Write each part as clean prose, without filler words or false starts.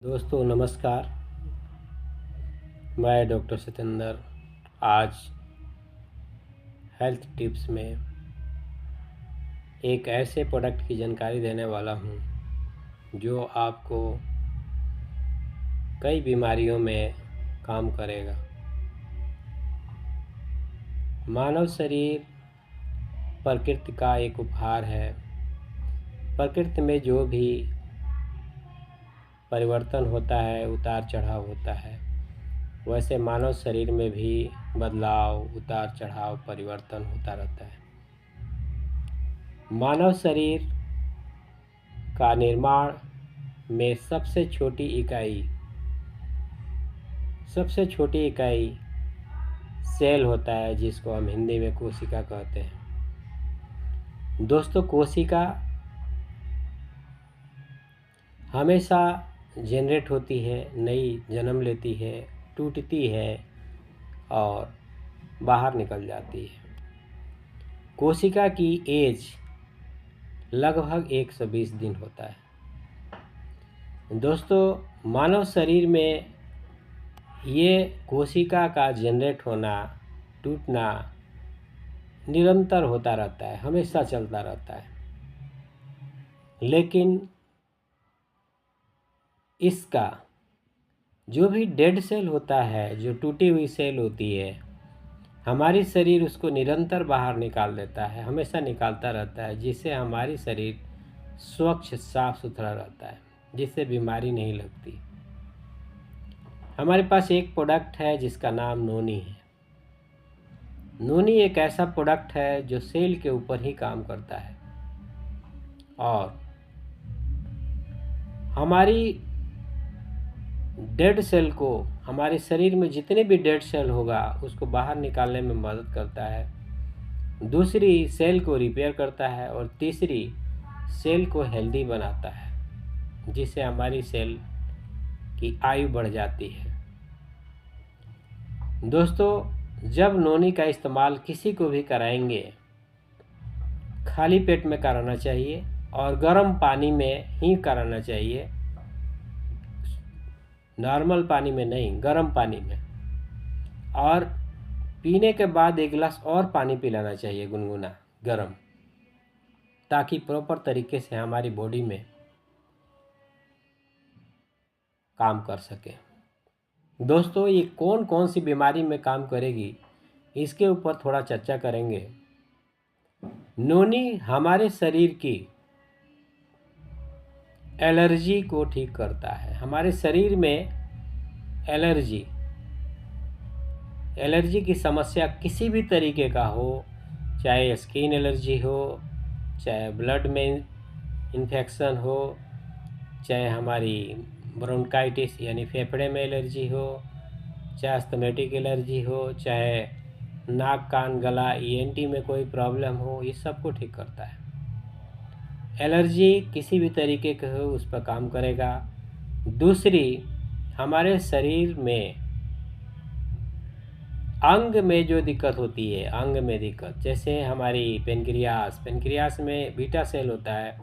दोस्तों नमस्कार। मैं डॉक्टर सतेंद्र आज हेल्थ टिप्स में एक ऐसे प्रोडक्ट की जानकारी देने वाला हूं जो आपको कई बीमारियों में काम करेगा। मानव शरीर प्रकृति का एक उपहार है। प्रकृति में जो भी परिवर्तन होता है, उतार चढ़ाव होता है, वैसे मानव शरीर में भी बदलाव, उतार चढ़ाव, परिवर्तन होता रहता है। मानव शरीर का निर्माण में सबसे छोटी इकाई सेल होता है, जिसको हम हिंदी में कोशिका कहते हैं। दोस्तों, कोशिका हमेशा जनरेट होती है, नई जन्म लेती है, टूटती है और बाहर निकल जाती है। कोशिका की एज लगभग 120 दिन होता है। दोस्तों, मानव शरीर में ये कोशिका का जनरेट होना, टूटना निरंतर होता रहता है, हमेशा चलता रहता है। लेकिन इसका जो भी डेड सेल होता है, जो टूटी हुई सेल होती है, हमारी शरीर उसको निरंतर बाहर निकाल देता है, हमेशा निकालता रहता है, जिससे हमारी शरीर स्वच्छ साफ सुथरा रहता है, जिससे बीमारी नहीं लगती। हमारे पास एक प्रोडक्ट है जिसका नाम नोनी है। नोनी एक ऐसा प्रोडक्ट है जो सेल के ऊपर ही काम करता है और हमारी डेड सेल को, हमारे शरीर में जितने भी डेड सेल होगा उसको बाहर निकालने में मदद करता है। दूसरी, सेल को रिपेयर करता है और तीसरी, सेल को हेल्दी बनाता है, जिससे हमारी सेल की आयु बढ़ जाती है। दोस्तों, जब नोनी का इस्तेमाल किसी को भी कराएंगे, खाली पेट में कराना चाहिए और गर्म पानी में ही कराना चाहिए, नॉर्मल पानी में नहीं, गर्म पानी में। और पीने के बाद 1 गिलास और पानी पिलाना चाहिए, गुनगुना गर्म, ताकि प्रॉपर तरीके से हमारी बॉडी में काम कर सके। दोस्तों, ये कौन कौन सी बीमारी में काम करेगी, इसके ऊपर थोड़ा चर्चा करेंगे। नोनी हमारे शरीर की एलर्जी को ठीक करता है। हमारे शरीर में एलर्जी की समस्या किसी भी तरीके का हो, चाहे स्किन एलर्जी हो, चाहे ब्लड में इन्फेक्शन हो, चाहे हमारी ब्रोंकाइटिस यानी फेफड़े में एलर्जी हो, चाहे अस्थमेटिक एलर्जी हो, चाहे नाक कान गला ईएनटी में कोई प्रॉब्लम हो, ये सब को ठीक करता है। एलर्जी किसी भी तरीके के हो, उस पर काम करेगा। दूसरी, हमारे शरीर में अंग में जो दिक्कत होती है, अंग में दिक्कत, जैसे हमारी पेनक्रियास में बीटा सेल होता है।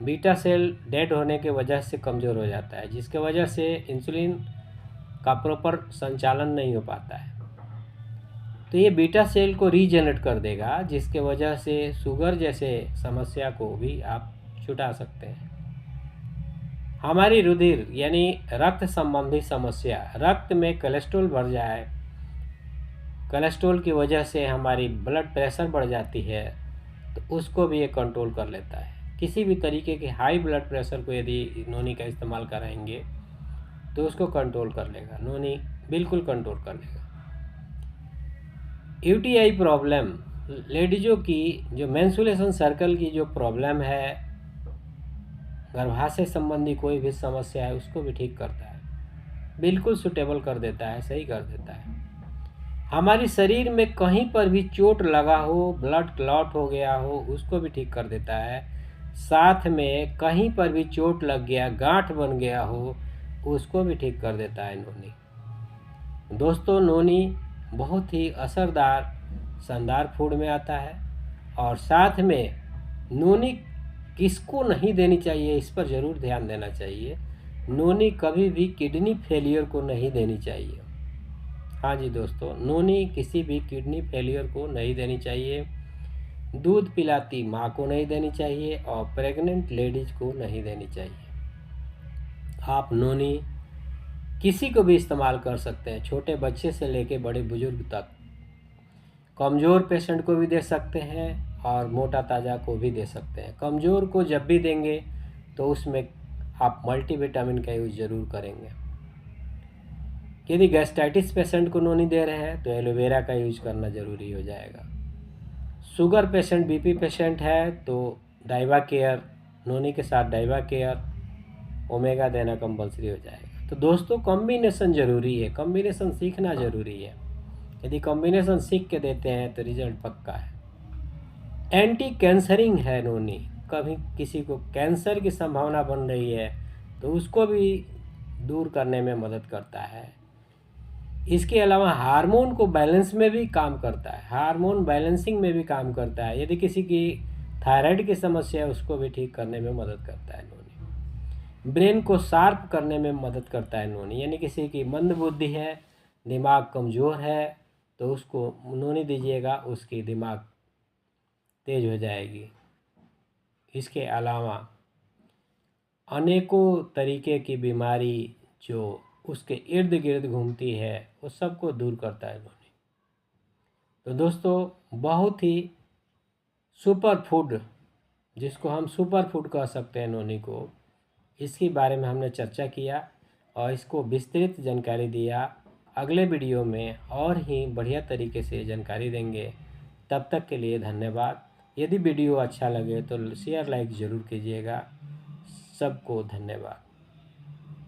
बीटा सेल डेड होने के वजह से कमज़ोर हो जाता है, जिसके वजह से इंसुलिन का प्रॉपर संचालन नहीं हो पाता है। तो ये बीटा सेल को रीजनरेट कर देगा, जिसके वजह से शुगर जैसे समस्या को भी आप छुटा सकते हैं। हमारी रुधिर यानी रक्त संबंधी समस्या, रक्त में कोलेस्ट्रॉल बढ़ जाए, कोलेस्ट्रॉल की वजह से हमारी ब्लड प्रेशर बढ़ जाती है, तो उसको भी ये कंट्रोल कर लेता है। किसी भी तरीके के हाई ब्लड प्रेशर को यदि नोनी का इस्तेमाल कराएंगे तो उसको कंट्रोल कर लेगा, नोनी बिल्कुल कंट्रोल कर लेगा। यूटीआई प्रॉब्लम, लेडीज़ों की जो मेंस्ट्रुएशन सर्कल की जो प्रॉब्लम है, गर्भाशय संबंधी कोई भी समस्या है, उसको भी ठीक करता है, बिल्कुल सुटेबल कर देता है, सही कर देता है। हमारी शरीर में कहीं पर भी चोट लगा हो, ब्लड क्लॉट हो गया हो, उसको भी ठीक कर देता है। साथ में कहीं पर भी चोट लग गया, गांठ बन गया हो, उसको भी ठीक कर देता है नोनी। दोस्तों, नोनी बहुत ही असरदार शानदार फूड में आता है। और साथ में नोनी किसको नहीं देनी चाहिए, इस पर ज़रूर ध्यान देना चाहिए। नोनी कभी भी किडनी फेलियर को नहीं देनी चाहिए। हाँ जी दोस्तों, नोनी किसी भी किडनी फेलियर को नहीं देनी चाहिए। दूध पिलाती माँ को नहीं देनी चाहिए और प्रेग्नेंट लेडीज को नहीं देनी चाहिए। आप नोनी किसी को भी इस्तेमाल कर सकते हैं, छोटे बच्चे से लेके बड़े बुजुर्ग तक। कमज़ोर पेशेंट को भी दे सकते हैं और मोटा ताज़ा को भी दे सकते हैं। कमज़ोर को जब भी देंगे तो उसमें आप मल्टीविटामिन का यूज़ ज़रूर करेंगे। यदि गैस्ट्राइटिस पेशेंट को नोनी दे रहे हैं तो एलोवेरा का यूज करना ज़रूरी हो जाएगा। शुगर पेशेंट, बीपी पेशेंट है तो डाइवा केयर, नोनी के साथ डाइवा केयर, ओमेगा देना कंपलसरी हो जाएगा। तो दोस्तों कॉम्बिनेशन ज़रूरी है, कॉम्बिनेशन सीखना ज़रूरी है। यदि कॉम्बिनेशन सीख के देते हैं तो रिजल्ट पक्का है। एंटी कैंसरिंग है नोनी, कभी किसी को कैंसर की संभावना बन रही है तो उसको भी दूर करने में मदद करता है। इसके अलावा हार्मोन को बैलेंस में भी काम करता है, हार्मोन बैलेंसिंग में भी काम करता है। यदि किसी की थायराइड की समस्या है उसको भी ठीक करने में मदद करता है नोनी। ब्रेन को शार्प करने में मदद करता है नोनी, यानी किसी की मंद बुद्धि है, दिमाग कमज़ोर है तो उसको नोनी दीजिएगा, उसकी दिमाग तेज हो जाएगी। इसके अलावा अनेकों तरीके की बीमारी जो उसके इर्द गिर्द घूमती है वो सबको दूर करता है नोनी। तो दोस्तों बहुत ही सुपर फूड, जिसको हम सुपर फूड कह सकते हैं नोनी को, इसके बारे में हमने चर्चा किया और इसको विस्तृत जानकारी दिया। अगले वीडियो में और ही बढ़िया तरीके से जानकारी देंगे। तब तक के लिए धन्यवाद। यदि वीडियो अच्छा लगे तो शेयर लाइक ज़रूर कीजिएगा। सबको धन्यवाद।